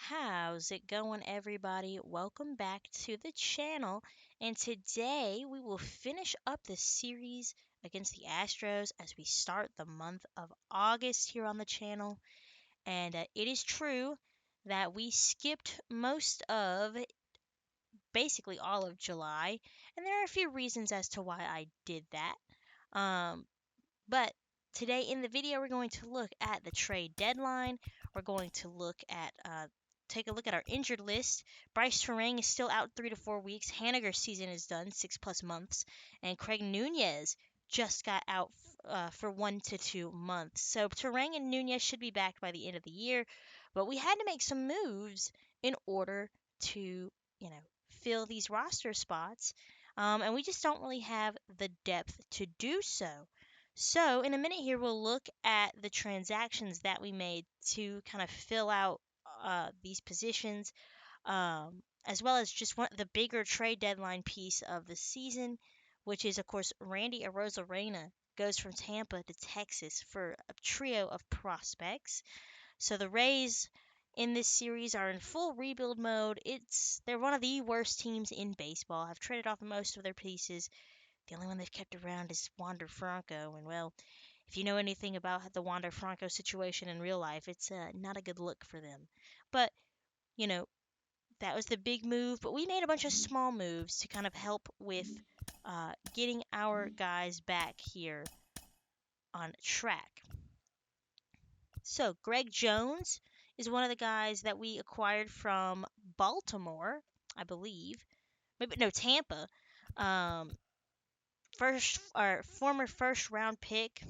How's it going, everybody? Welcome back to the channel. And today we will finish up the series against the Astros as we start the month of August here on the channel. And it is true that we skipped most of, basically all of July. And there are a few reasons as to why I did that. Um, but today in the video, we're going to look at the trade deadline. We're going to take a look at our injured list. Bryce Terang is still out 3 to 4 weeks. Haniger's season is done, 6+ months, and Craig Nunez just got out for 1 to 2 months. So Terang and Nunez should be back by the end of the year, but we had to make some moves in order to, fill these roster spots. And we just don't really have the depth to do so. So, in a minute here, we'll look at the transactions that we made to kind of fill out these positions, as well as just the bigger trade deadline piece of the season, which is, of course, Randy Arozarena goes from Tampa to Texas for a trio of prospects. So the Rays in this series are in full rebuild mode. They're one of the worst teams in baseball. Have traded off most of their pieces. The only one they've kept around is Wander Franco, and well, if you know anything about the Wander Franco situation in real life, it's not a good look for them. But, you know, that was the big move, but we made a bunch of small moves to kind of help with getting our guys back here on track. So, Greg Jones is one of the guys that we acquired from Baltimore, I believe. Maybe, no, Tampa. Um, first or former first round pick,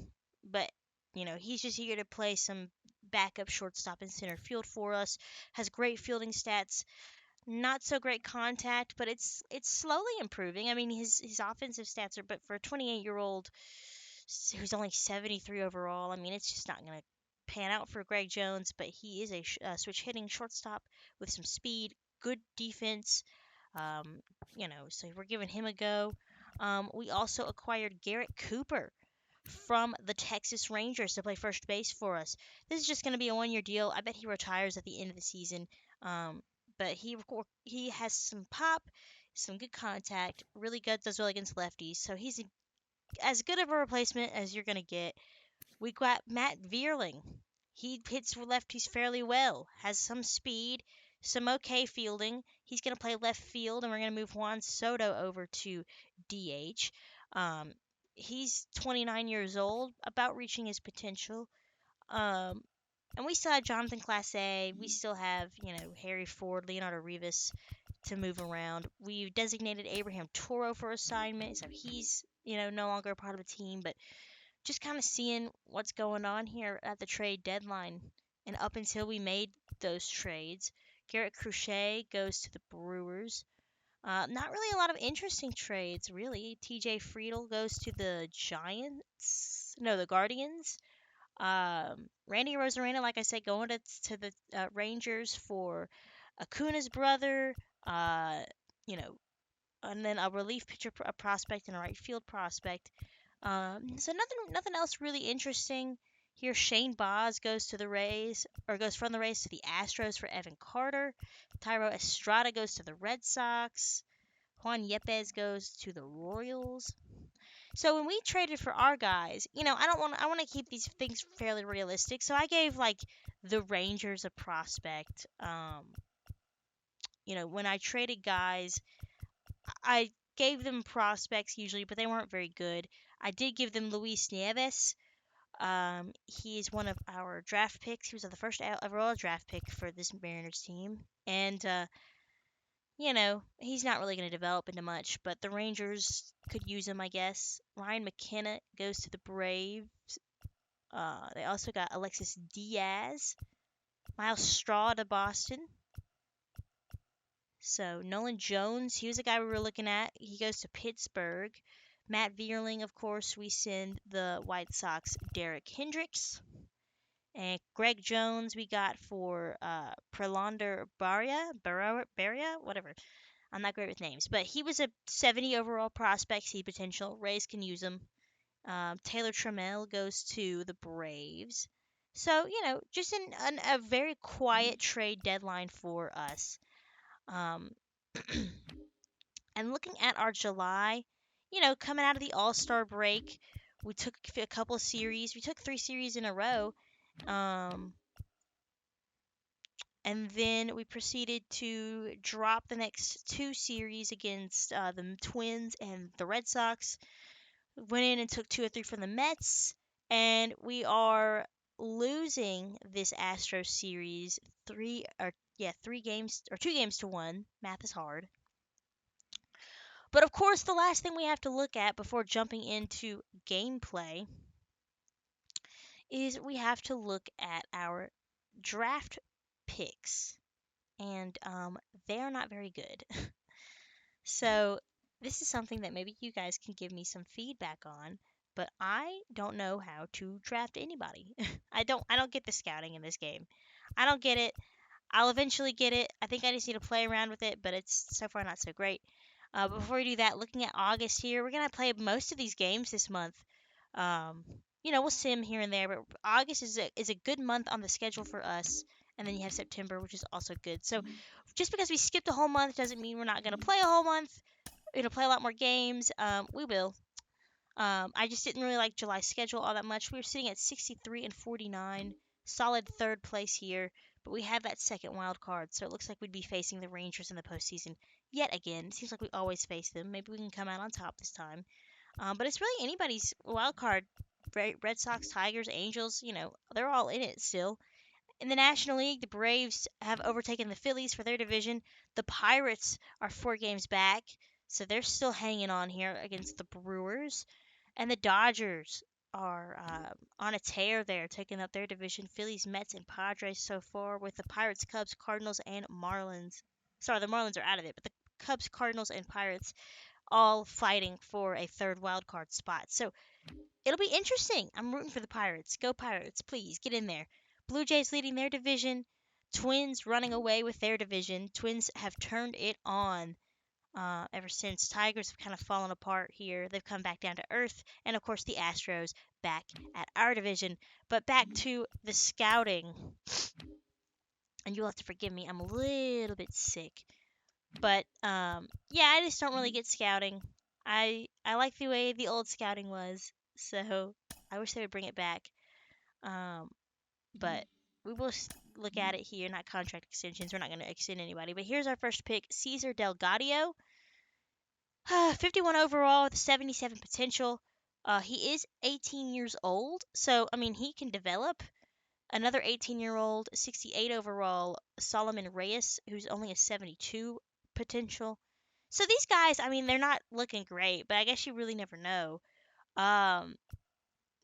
but he's just here to play some backup shortstop and center field for us. Has great fielding stats, not so great contact, but it's slowly improving. I mean, his offensive stats are, but for a 28-year-old who's only 73 overall, I mean, it's just not going to pan out for Greg Jones, but he is a switch hitting shortstop with some speed, good defense. Um, so we're giving him a go. We also acquired Garrett Cooper from the Texas Rangers to play first base for us. This is just going to be a 1-year deal. I bet he retires at the end of the season. But he has some pop, some good contact, really good, does well against lefties. So he's as good of a replacement as you're going to get. We got Matt Vierling. He hits lefties fairly well, has some speed, some okay fielding. He's going to play left field, and we're going to move Juan Soto over to DH. Um, he's 29 years old, about reaching his potential. Um, and we still have Jonathan Clase. We still have, Harry Ford, Leonardo Rivas to move around. We've designated Abraham Toro for assignment, so he's, no longer a part of the team, but just kind of seeing what's going on here at the trade deadline. And up until we made those trades, Garrett Crochet goes to the Brewers. Not really a lot of interesting trades, really. TJ Friedel goes to the Giants. No, the Guardians. Randy Rosarena, like I said, going to the Rangers for Acuna's brother. Uh, you know, and then a relief pitcher, a prospect, and a right field prospect. So nothing else really interesting here. Shane Baz goes to the Rays, or goes from the Rays to the Astros for Evan Carter. Tyro Estrada goes to the Red Sox. Juan Yepes goes to the Royals. So when we traded for our guys, I want to keep these things fairly realistic. So I gave like the Rangers a prospect. When I traded guys, I gave them prospects usually, but they weren't very good. I did give them Luis Nieves. He is one of our draft picks. He was the first overall draft pick for this Mariners team. And, he's not really going to develop into much, but the Rangers could use him, I guess. Ryan McKenna goes to the Braves. They also got Alexis Diaz. Miles Straw to Boston. So Nolan Jones, he was a guy we were looking at. He goes to Pittsburgh. Matt Vierling, of course, we send the White Sox Derek Hendricks. And Greg Jones we got for Prelander Barria, whatever. I'm not great with names, but he was a 70 overall prospect, see potential. Rays can use him. Taylor Trammell goes to the Braves. So, just a very quiet trade deadline for us. Um, and looking at our July, coming out of the All Star break, we took a couple of series. We took 3 series in a row. Um, and then we proceeded to drop the next 2 series against the Twins and the Red Sox. Went in and took 2 or 3 from the Mets, and we are losing this Astros series 3 games or 2 games to 1. Math is hard. But of course, the last thing we have to look at before jumping into gameplay is we have to look at our draft picks, and they're not very good. So this is something that maybe you guys can give me some feedback on, but I don't know how to draft anybody. I don't get the scouting in this game. I don't get it. I'll eventually get it. I think I just need to play around with it, but it's so far not so great. But before we do that, looking at August here, we're gonna play most of these games this month. Um, we'll sim here and there, but August is a good month on the schedule for us. And then you have September, which is also good. So just because we skipped a whole month doesn't mean we're not gonna play a whole month. We're gonna play a lot more games. We will. I just didn't really like July's schedule all that much. We were sitting at 63 and 49, solid third place here, but we have that second wild card, so it looks like we'd be facing the Rangers in the postseason yet again. It seems like we always face them. Maybe we can come out on top this time. But it's really anybody's wild card. Red Sox, Tigers, Angels, they're all in it still. In the National League, the Braves have overtaken the Phillies for their division. The Pirates are 4 games back, so they're still hanging on here against the Brewers. And the Dodgers are on a tear there, taking up their division. Phillies, Mets, and Padres so far, with the Pirates, Cubs, Cardinals, and Marlins. Sorry, the Marlins are out of it, but the Cubs, Cardinals, and Pirates all fighting for a third wild card spot. So it'll be interesting. I'm rooting for the Pirates. Go Pirates, please get in there. Blue Jays leading their division. Twins running away with their division. Twins have turned it on ever since. Tigers have kind of fallen apart here. They've come back down to earth. And of course, the Astros back at our division. But back to the scouting. And you'll have to forgive me, I'm a little bit sick. But yeah, I just don't really get scouting. I like the way the old scouting was, so I wish they would bring it back. Um, but we will look at it here, not contract extensions. We're not going to extend anybody. But here's our first pick, Cesar Delgado. 51 overall with 77 potential. He is 18 years old, so I mean he can develop. Another 18-year-old, 68 overall, Solomon Reyes, who's only a 72 potential. So these guys, I mean, they're not looking great, but I guess you really never know. Um,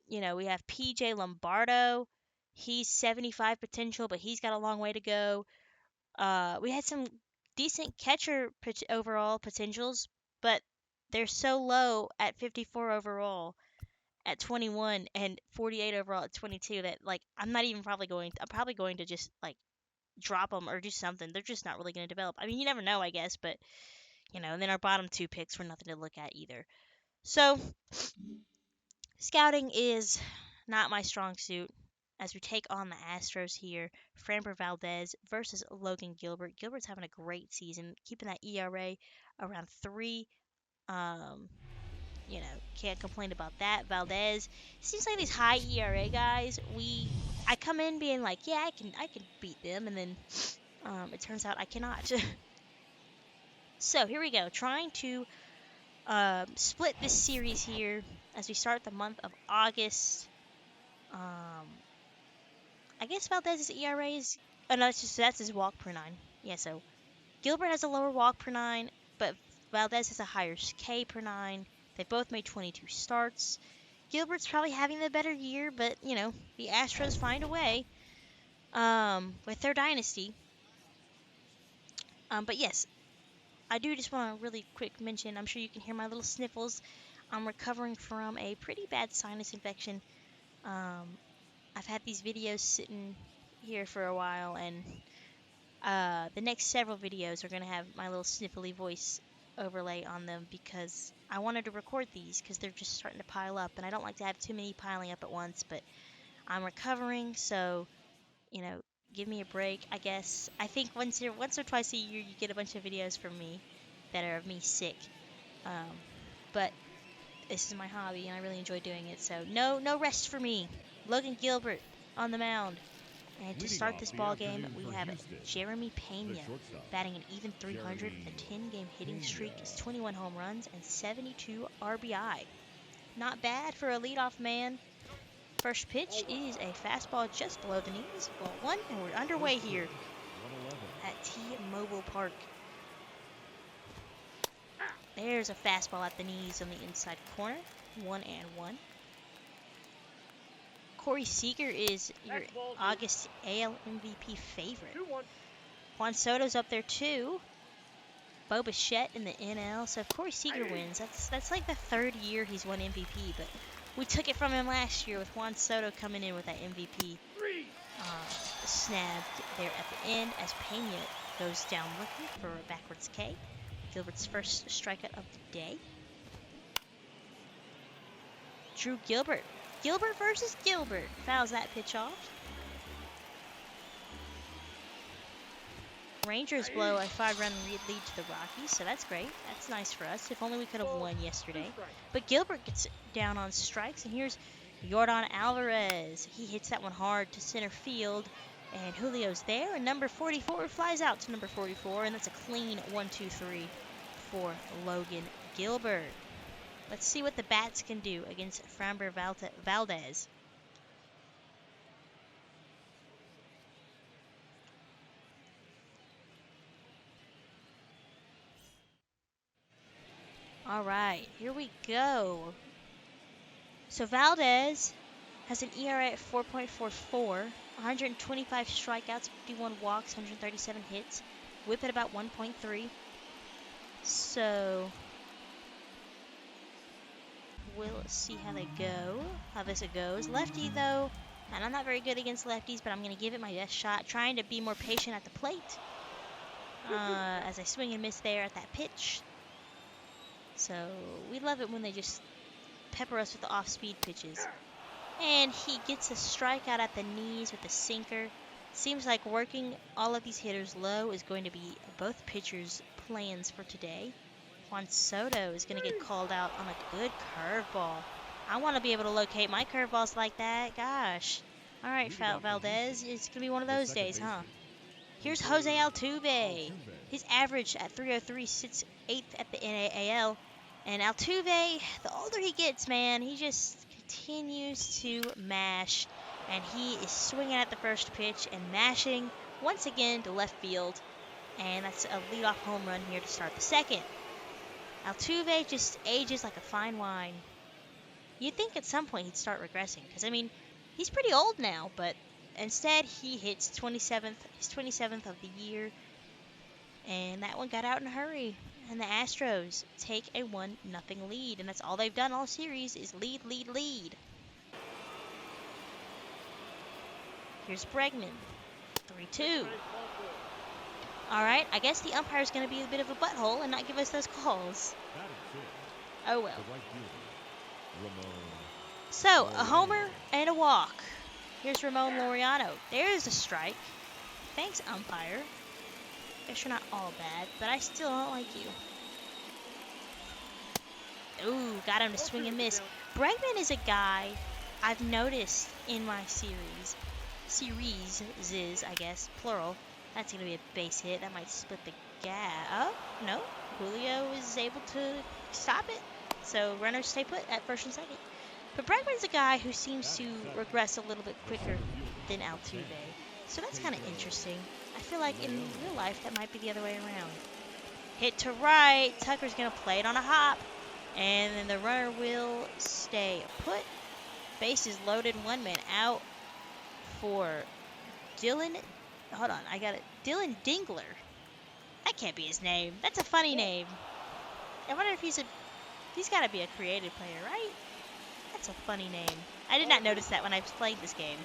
we have PJ Lombardo. He's 75 potential, but he's got a long way to go. We had some decent catcher overall potentials, but they're so low at 54 overall at 21 and 48 overall at 22 that like I'm probably going to just like drop them or do something. They're just not really going to develop. I mean, you never know, I guess, but and then our bottom 2 picks were nothing to look at either. So, scouting is not my strong suit as we take on the Astros here. Framber Valdez versus Logan Gilbert. Gilbert's having a great season, keeping that ERA around 3. Um, can't complain about that. Valdez seems like these high ERA guys. I come in being like, yeah, I can beat them, and then it turns out I cannot. So here we go, trying to split this series here as we start the month of August. I guess Valdez's ERA is. Oh no, that's his walk per 9. Yeah, so Gilbert has a lower walk per 9, but Valdez has a higher K per 9. They both made 22 starts. Gilbert's probably having the better year, but the Astros find a way with their dynasty. But yes, I do just want to really quick mention. I'm sure you can hear my little sniffles. I'm recovering from a pretty bad sinus infection. I've had these videos sitting here for a while, and the next several videos are going to have my little sniffly voice overlay on them because I wanted to record these because they're just starting to pile up, and I don't like to have too many piling up at once, but I'm recovering, so give me a break, I guess. I think once or twice a year you get a bunch of videos from me that are of me sick. But this is my hobby and I really enjoy doing it. So no rest for me. Logan Gilbert on the mound. And to start this ball game, we have Jeremy Pena batting an even 300 with a 10-game hitting streak, 21 home runs, and 72 RBI. Not bad for a leadoff man. First pitch is a fastball just below the knees, ball one, and we're underway here at T-Mobile Park. There's a fastball at the knees on the inside corner, 1-1. Corey Seager is your August AL MVP favorite. Juan Soto's up there too. Bo Bichette in the NL. So if Corey Seager wins, that's like the third year he's won MVP. But we took it from him last year with Juan Soto coming in with that MVP snagged there at the end as Pena goes down looking for a backwards K. Gilbert's first strikeout of the day. Drew Gilbert. Gilbert versus Gilbert. Fouls that pitch off. Rangers blow a 5-run lead to the Rockies, so that's great. That's nice for us. If only we could have won yesterday. But Gilbert gets down on strikes, and here's Yordan Alvarez. He hits that one hard to center field, and Julio's there, and number 44 flies out to number 44, and that's a clean 1-2-3 for Logan Gilbert. Let's see what the bats can do against Framber Valdez. All right, here we go. So Valdez has an ERA at 4.44, 125 strikeouts, 51 walks, 137 hits, whip at about 1.3. So we'll see how this goes. Lefty though, and I'm not very good against lefties, but I'm going to give it my best shot, trying to be more patient at the plate as I swing and miss there at that pitch. So we love it when they just pepper us with the off-speed pitches. And he gets a strikeout at the knees with a sinker. Seems like working all of these hitters low is going to be both pitchers' plans for today. Juan Soto is going to get called out on a good curveball. I want to be able to locate my curveballs like that. Gosh. All right, Valdez. It's going to be one of those days, huh? Here's Jose Altuve. His average at 303 sits 8th at the NAAL. And Altuve, the older he gets, man, he just continues to mash. And he is swinging at the first pitch and mashing once again to left field. And that's a leadoff home run here to start the second. Altuve just ages like a fine wine. You'd think at some point he'd start regressing. Because, I mean, he's pretty old now. But instead, he hits his 27th of the year. And that one got out in a hurry. And the Astros take a 1-0 lead. And that's all they've done all series is lead. Here's Bregman. 3-2. All right, I guess the umpire's going to be a bit of a butthole and not give us those calls. Oh, well. So, a homer and a walk. Here's Ramon Laureano. There's a strike. Thanks, umpire. Guess you're not all bad, but I still don't like you. Ooh, got him to swing and miss. Bregman is a guy I've noticed in my series, I guess, plural. That's going to be a base hit. That might split the gap. Oh, no. Julio is able to stop it. So runners stay put at first and second. But Bregman's a guy who seems to regress a little bit quicker than Altuve. So that's kind of interesting. I feel like in real life that might be the other way around. Hit to right. Tucker's going to play it on a hop. And then the runner will stay put. Base is loaded. One man out for Dylan. Hold on. I got it. Dylan Dingler. That can't be his name. That's a funny name. I wonder if he's got to be a creative player, right? That's a funny name. I did not notice that when I played this game.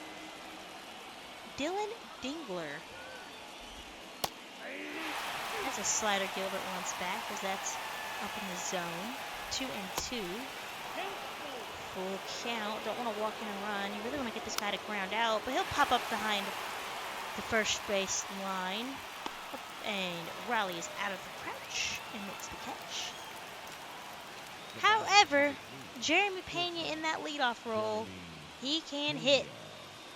Dylan Dingler. That's a slider Gilbert wants back, as that's up in the zone. 2-2. Full count. Don't want to walk in and run. You really want to get this guy to ground out, but he'll pop up behind the first base line. And Riley is out of the crouch and makes the catch. However, Jeremy Pena in that leadoff role, he can hit.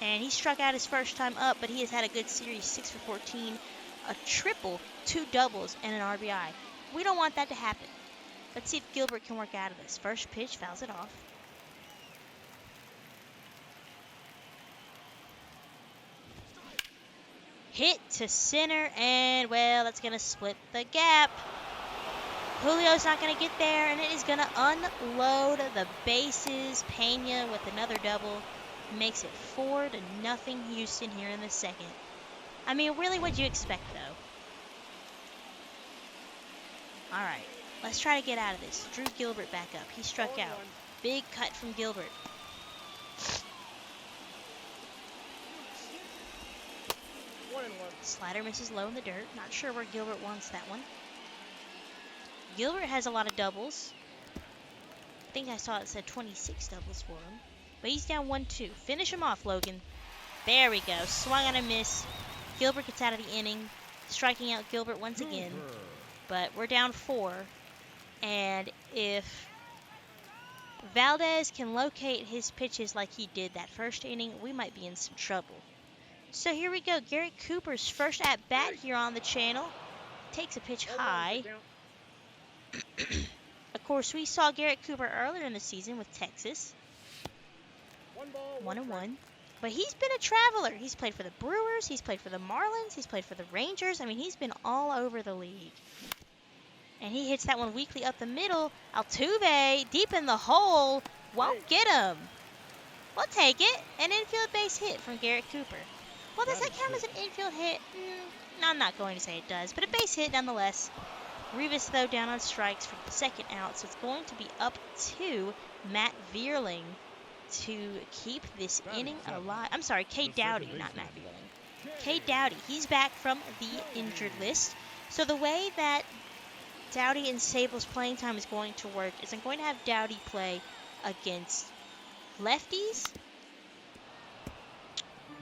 And he struck out his first time up, but he has had a good series, 6 for 14, a triple, 2 doubles, and an RBI. We don't want that to happen. Let's see if Gilbert can work out of this. First pitch, fouls it off. Hit to center, and, well, that's going to split the gap. Julio's not going to get there, and it is going to unload the bases. Pena with another double makes it 4-0 Houston here in the second. I mean, really, what'd you expect, though? All right, let's try to get out of this. Drew Gilbert back up. He struck out. Big cut from Gilbert. Slider misses low in the dirt. Not sure where Gilbert wants that one. Gilbert has a lot of doubles. I think I saw it said 26 doubles for him. But he's down 1-2. Finish him off, Logan. There we go. Swung on a miss. Gilbert gets out of the inning. Striking out Gilbert once again. But we're down 4. And if Valdez can locate his pitches like he did that first inning, we might be in some trouble. So here we go. Garrett Cooper's first at-bat here on the channel. Takes a pitch high. Of course, we saw Garrett Cooper earlier in the season with Texas. 1-1. But he's been a traveler. He's played for the Brewers. He's played for the Marlins. He's played for the Rangers. I mean, he's been all over the league. And he hits that one weakly up the middle. Altuve, deep in the hole. Won't get him. We'll take it. An infield base hit from Garrett Cooper. Well, does that count as an infield hit? No, I'm not going to say it does. But a base hit nonetheless. Rivas, though, down on strikes for the second out. So it's going to be up to Matt Vierling to keep this inning alive. I'm sorry, Cade Doughty, not Matt Vierling. Cade Doughty, he's back from the injured list. So the way that Doughty and Sable's playing time is going to work is I'm going to have Doughty play against lefties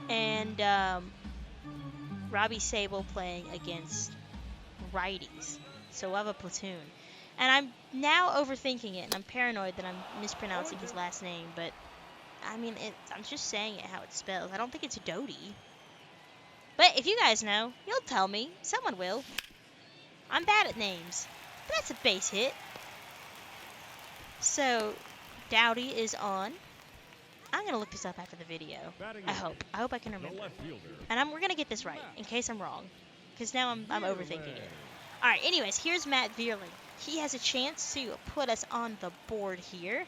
and Robbie Sable playing against righties. So we'll have a platoon. And I'm now overthinking it, and I'm paranoid that I'm mispronouncing his last name, but I mean, I'm just saying it how it's spelled. I don't think it's Doty. But if you guys know, you'll tell me. Someone will. I'm bad at names. But that's a base hit. So, Doughty is on. I'm going to look this up after the video. I hope. I hope I can remember. And we're going to get this right, in case I'm wrong. Because now I'm overthinking it. Alright, anyways, here's Matt Vierling. He has a chance to put us on the board here.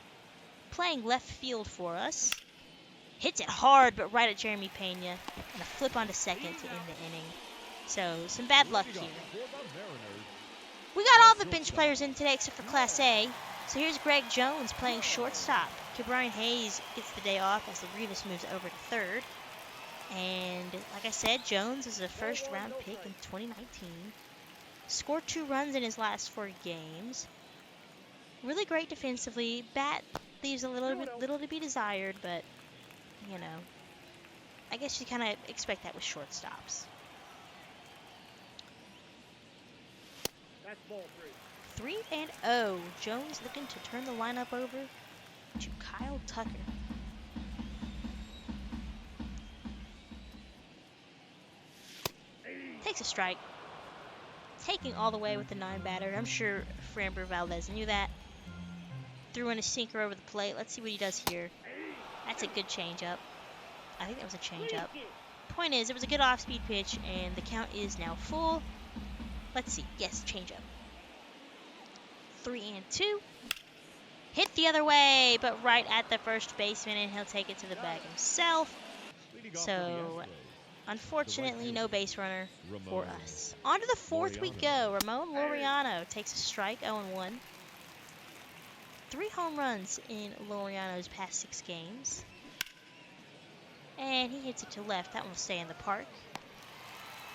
Playing left field for us. Hits it hard, but right at Jeremy Pena. And a flip onto second to end the inning. So, some bad luck here. We got all the bench players in today except for Class A. So here's Greg Jones playing shortstop. Ke'Bryan Hayes gets the day off as the Rivas moves over to third. And, like I said, Jones is a first-round pick in 2019. Scored 2 runs in his last 4 games. Really great defensively. Bat leaves a little to be desired, but, you know, I guess you kind of expect that with shortstops. That's ball 3-0. Jones looking to turn the lineup over to Kyle Tucker. Takes a strike. Taking all the way with the 9-batter. I'm sure Framber Valdez knew that. Threw in a sinker over the plate. Let's see what he does here. That's a good changeup. I think that was a changeup. Point is, it was a good off-speed pitch, and the count is now full. Let's see. Yes, changeup. 3-2. Hit the other way, but right at the first baseman, and he'll take it to the bag himself. So, unfortunately, no base runner for us. On to the 4th we go. Ramon Laureano takes a strike, 0-1. 3 home runs in Laureano's past 6 games. And he hits it to left. That one will stay in the park.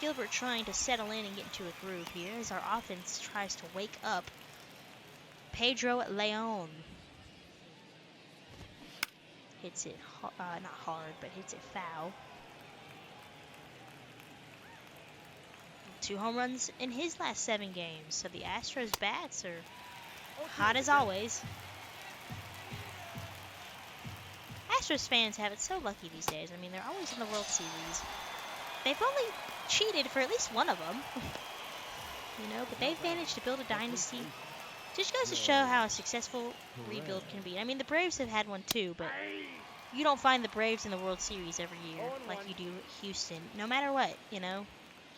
Gilbert trying to settle in and get into a groove here as our offense tries to wake up Pedro Leon. hits it, not hard, but hits it foul. 2 home runs in his last 7 games, so the Astros bats are hot as always. Astros fans have it so lucky these days. I mean, they're always in the World Series. They've only cheated for at least one of them, but they've managed to build a dynasty. Just goes to show how a successful rebuild can be. I mean, the Braves have had one too, but you don't find the Braves in the World Series every year like you do Houston. No matter what,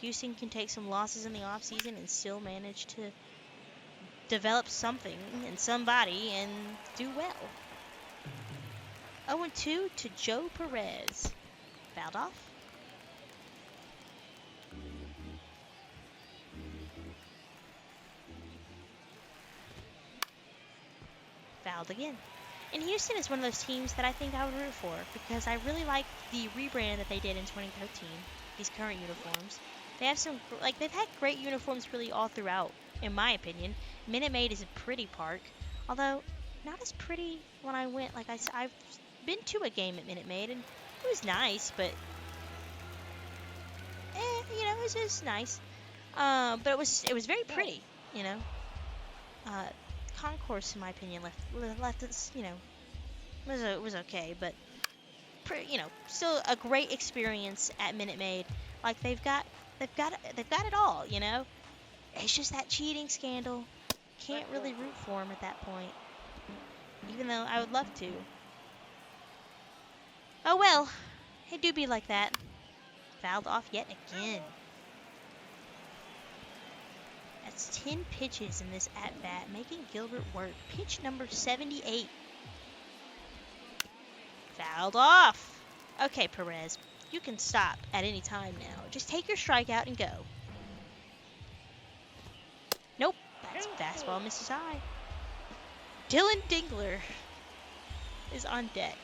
Houston can take some losses in the offseason and still manage to develop something and somebody and do well. 0-2 to Joe Perez. Fouled off. Fouled again. And Houston is one of those teams that I think I would root for because I really like the rebrand that they did in 2013, these current uniforms. They have they've had great uniforms really all throughout, in my opinion. Minute Maid is a pretty park, although not as pretty when I went. I've been to a game at Minute Maid, and it was nice, but, it was just nice. But it was very pretty, Concourse, in my opinion, left us, it was okay, but, still a great experience at Minute Maid. Like, they've got it all, It's just that cheating scandal. Can't really root for him at that point, even though I would love to. Oh well, it do be like that. Fouled off yet again. That's 10 pitches in this at-bat, making Gilbert work. Pitch number 78. Fouled off. Okay, Perez, you can stop at any time now. Just take your strikeout and go. Nope, that's fastball misses high. Dylan Dingler is on deck.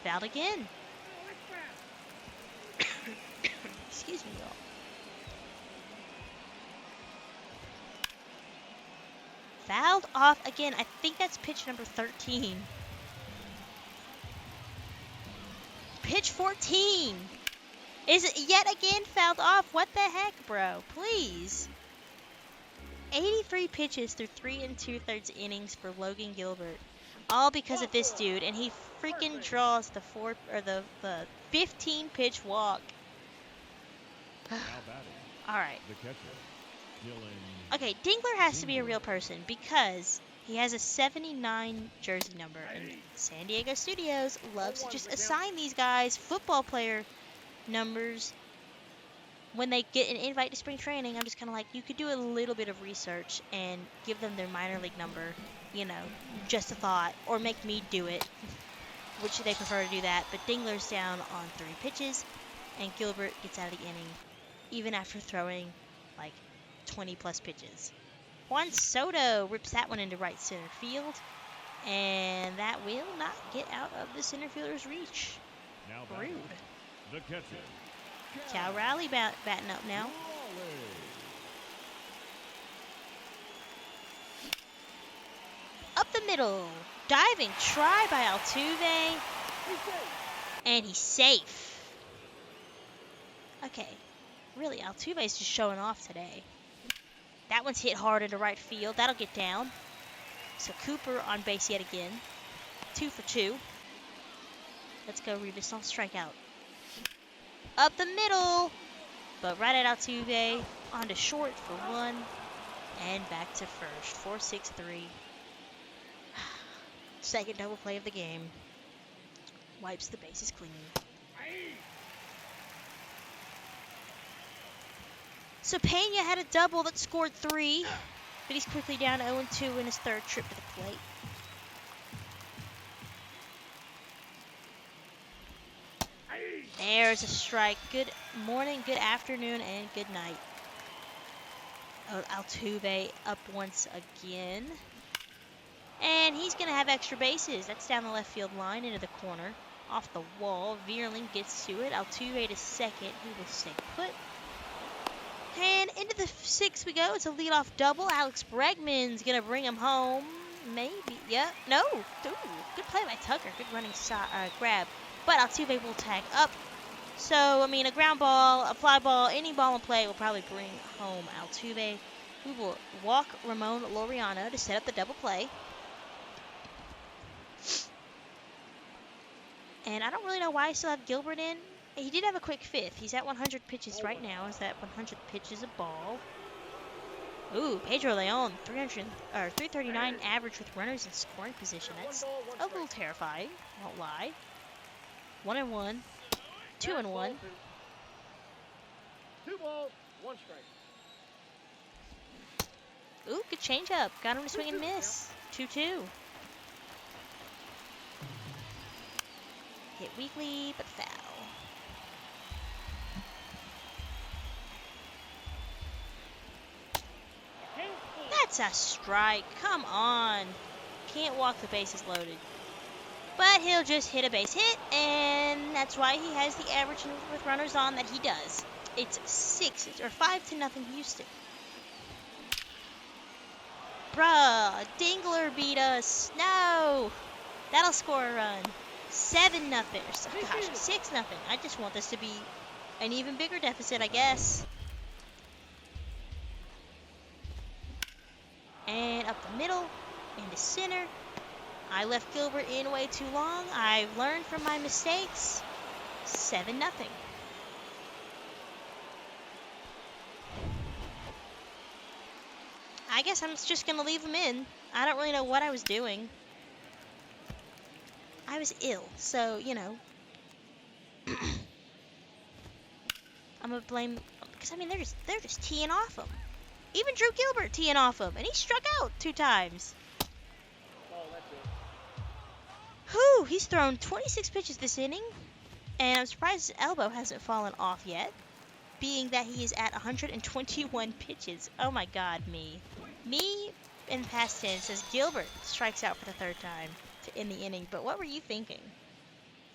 Fouled again. Excuse me, y'all. Fouled off again. I think that's pitch number 13. Pitch 14. Is it yet again fouled off? What the heck, bro? Please. 83 pitches through 3 2/3 innings for Logan Gilbert. All because of this dude, and he freaking draws the 15 pitch walk. All right. Okay, Dingler has to be a real person because he has a 79 jersey number, and San Diego Studios loves to just assign these guys football player numbers when they get an invite to spring training. I'm just kind of like, you could do a little bit of research and give them their minor league number, just a thought, or make me do it, which they prefer to do that. But Dingler's down on 3 pitches, and Gilbert gets out of the inning, even after throwing like 20 plus pitches. Juan Soto rips that one into right center field, and that will not get out of the center fielder's reach. Rude. The catcher. Cal Raleigh batting up now. Up the middle. Diving try by Altuve. And he's safe. Okay. Really, Altuve's just showing off today. That one's hit hard into right field. That'll get down. So Cooper on base yet again. 2 for 2. Let's go, Revis. Don't strike out. Up the middle. But right at Altuve. On to short for 1. And back to first. 4-6-3. Second double play of the game. Wipes the bases clean. So Pena had a double that scored 3, but he's quickly down 0-2 in his 3rd trip to the plate. There's a strike. Good morning, good afternoon, and good night. Oh, Altuve up once again. And he's going to have extra bases. That's down the left field line into the corner. Off the wall. Vierling gets to it. Altuve to second. He will stay put. And into the 6th we go. It's a leadoff double. Alex Bregman's going to bring him home. Maybe. Yeah. No. Ooh, good play by Tucker. Good running grab. But Altuve will tag up. So, I mean, a ground ball, a fly ball, any ball in play will probably bring home Altuve. We will walk Ramon Laureano to set up the double play. And I don't really know why I still have Gilbert in. He did have a quick fifth. He's at 100 pitches right now. Is that 100 pitches a ball? Ooh, Pedro Leon, 339 average with runners in scoring position. That's a little terrifying. Won't lie. 1-1, 2-1. 2 balls, 1 strike. Ooh, good changeup. Got him to swing and miss. 2-2. Hit weakly, but foul. That's a strike. Come on. Can't walk the bases loaded. But he'll just hit a base hit, and that's why he has the average with runners on that he does. It's 5-0 Houston. Bruh, Dingler beat us. No. That'll score a run. 7-0. Gosh, 6-0. I just want this to be an even bigger deficit, I guess. And up the middle, into center. I left Gilbert in way too long. I've learned from my mistakes. 7-0. I guess I'm just going to leave him in. I don't really know what I was doing. I was ill, so, you know. I'm going to blame... Because, I mean, they're just teeing off him. Even Drew Gilbert teeing off him. And he struck out 2 times. Oh, that's it. Whew, he's thrown 26 pitches this inning. And I'm surprised his elbow hasn't fallen off yet. Being that he is at 121 pitches. Oh my god, me. Me in past tense as Gilbert strikes out for the 3rd time to end the inning. But what were you thinking?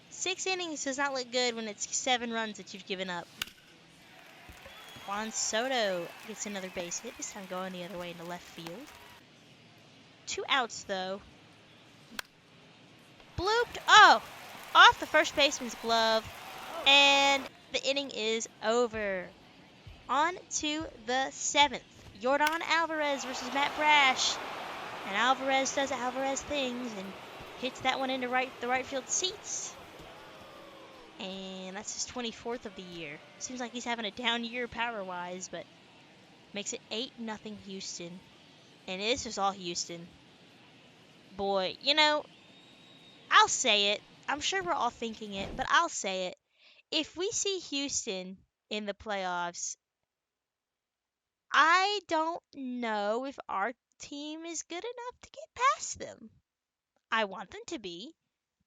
6 innings does not look good when it's 7 runs that you've given up. Juan Soto gets another base hit, this time going the other way into left field. 2 outs though. Blooped. Oh! Off the first baseman's glove. And the inning is over. On to the 7th. Yordan Alvarez versus Matt Brash. And Alvarez does Alvarez things and hits that one into the right field seats. And that's his 24th of the year. Seems like he's having a down year power-wise, but makes it 8-0 Houston. And this is all Houston. Boy, you know, I'll say it. I'm sure we're all thinking it, but I'll say it. If we see Houston in the playoffs, I don't know if our team is good enough to get past them. I want them to be,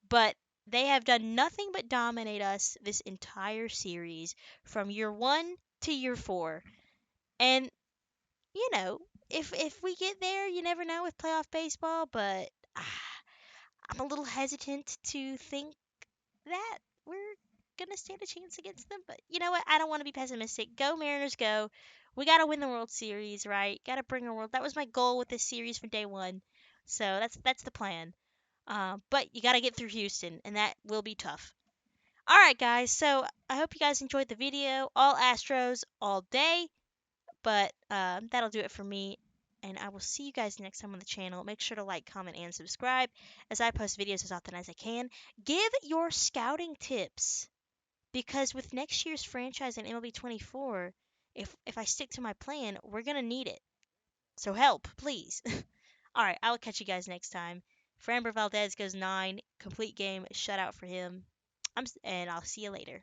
but they have done nothing but dominate us this entire series from year 1 to year 4. And, you know, if we get there, you never know with playoff baseball, but I'm a little hesitant to think that we're going to stand a chance against them. But you know what? I don't want to be pessimistic. Go Mariners, go. We got to win the World Series, right? Got to bring a world. That was my goal with this series from day one. So that's the plan. But you got to get through Houston, and that will be tough. All right, guys. So I hope you guys enjoyed the video. All Astros all day. But that'll do it for me. And I will see you guys next time on the channel. Make sure to like, comment, and subscribe as I post videos as often as I can. Give your scouting tips. Because with next year's franchise in MLB 24, if I stick to my plan, we're going to need it. So help, please. All right, I'll catch you guys next time. Framber Valdez goes 9. Complete game shutout for him. And I'll see you later.